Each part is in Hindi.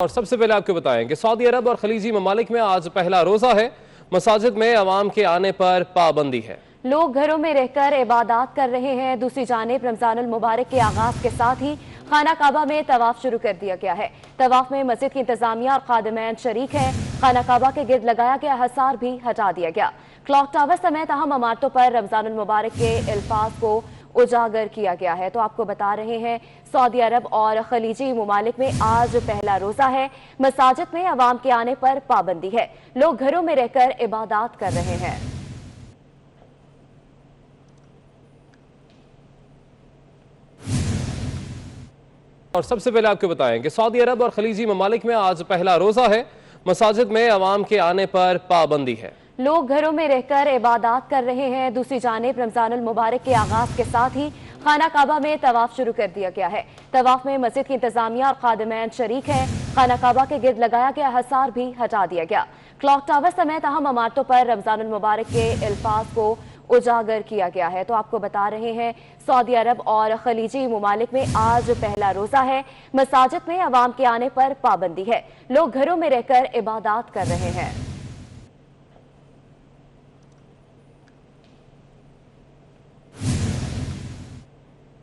और सबसे पहले आपको बताएं कि सऊदी अरब और खलीजी ममालिक में आज पहला रोजा है। मसाजिद में अवाम के आने पर पाबंदी है। लोग घरों में रहकर इबादत कर रहे हैं। दूसरी जानिब रमजानुल मुबारक के आगाज के साथ ही खाना काबा में तवाफ शुरू कर दिया गया है। तवाफ में मस्जिद की इंतजामिया और खादिमैन शरीक हैं। खाना काबा के गिर्द लगाया गया हसार भी हटा दिया गया। क्लॉक टावर समेत अहम इमारतों पर रमजानुल मुबारक के अल्फाज को उजागर किया गया है। तो आपको बता रहे हैं सऊदी अरब और खलीजी ममालिक में आज पहला रोजा है। मसाजिद में अवाम के आने पर पाबंदी है। लोग घरों में रहकर इबादत कर रहे हैं। और सबसे पहले आपको बताएं कि सऊदी अरब और खलीजी ममालिक में आज पहला रोजा है। मसाजिद में अवाम के आने पर पाबंदी है। लोग घरों में रहकर इबादत कर रहे हैं। दूसरी जानिब रमजानुल मुबारक के आगाज के साथ ही खाना काबा में तवाफ शुरू कर दिया गया है। तवाफ में मस्जिद की इंतजामिया और खादिमैन शरीक हैं। खाना काबा के गिर्द लगाया गया हसार भी हटा दिया गया। क्लॉक टावर समेत अहम इमारतों पर रमजानुल मुबारक के अल्फाज को उजागर किया गया है। तो आपको बता रहे हैं सऊदी अरब और खलीजी ममालिक में आज पहला रोजा है। मसाजिद में अवाम के आने पर पाबंदी है। लोग घरों में रहकर इबादत कर रहे हैं।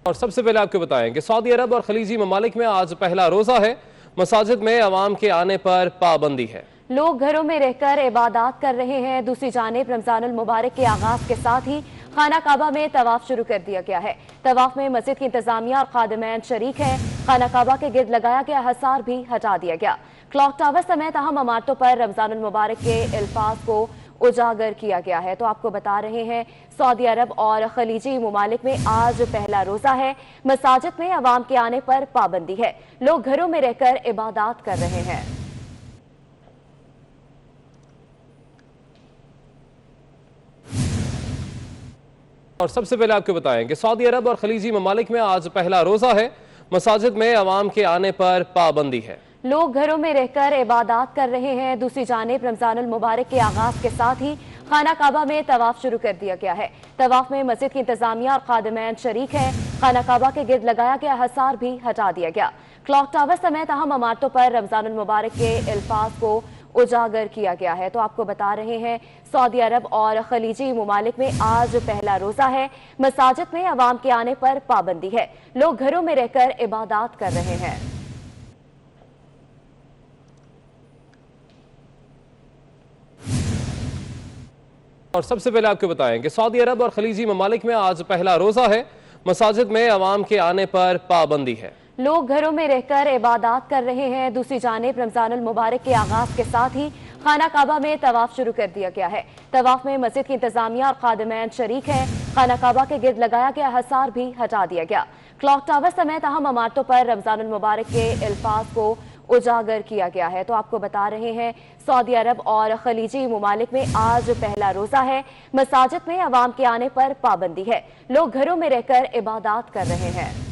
और सबसे पहले आपको बताएं कि सऊदी अरब और खलीजी ममालिक में आज पहला रोजा है। मसाजिद में अवाम के आने पर पाबंदी है। लोग घरों में रहकर इबादत कर रहे हैं। दूसरी जानिब रमजानुल मुबारक के आगाज के साथ ही खाना काबा में तवाफ शुरू कर दिया गया है। तवाफ में मस्जिद की इंतजामिया और खादिमैन शरीक हैं। खाना काबा के गिर्द लगाया गया हसार भी हटा दिया गया। क्लॉक टावर समेत अहम इमारतों पर रमजानुल मुबारक के अल्फाज को उजागर किया गया है। तो आपको बता रहे हैं सऊदी अरब और खलीजी ममालिक में आज पहला रोजा है। मसाजिद में अवाम के आने पर पाबंदी है। लोग घरों में रहकर इबादत कर रहे हैं। और सबसे पहले आपको बताएं कि सऊदी अरब और खलीजी ममालिक में आज पहला रोजा है। मसाजिद में अवाम के आने पर पाबंदी है। लोग घरों में रहकर इबादत कर रहे हैं। दूसरी जानिब रमजानुल मुबारक के आगाज के साथ ही खाना काबा में तवाफ शुरू कर दिया गया है। तवाफ में मस्जिद की इंतजामिया और खादिमैन शरीक हैं। खाना काबा के गिर्द लगाया गया हसार भी हटा दिया गया। क्लॉक टावर समेत अहम इमारतों पर रमजानुल मुबारक के अल्फाज को उजागर किया गया है। तो आपको बता रहे हैं सऊदी अरब और खलीजी ममालिक में आज पहला रोजा है। मसाजिद में अवाम के आने पर पाबंदी है। लोग घरों में रहकर इबादत कर रहे हैं। और सबसे पहले आपको बताएं कि सऊदी अरब और खलीजी ममालिक में आज पहला रोजा है। मसाजिद में अवाम के आने पर पाबंदी है। लोग घरों में रहकर इबादत कर रहे हैं। दूसरी जानिब रमजानुल मुबारक के आगाज के साथ ही खाना काबा में तवाफ शुरू कर दिया गया है। तवाफ में मस्जिद की इंतजामिया और खादिमैन शरीक हैं। खाना काबा के गिर्द लगाया गया हसार भी हटा दिया गया। क्लॉक टावर समेत अहम इमारतों पर रमजानुल मुबारक के अल्फाज को उजागर किया गया है। तो आपको बता रहे हैं सऊदी अरब और खलीजी ममालिक में आज पहला रोजा है। मसाजिद में अवाम के आने पर पाबंदी है। लोग घरों में रहकर इबादत कर रहे हैं।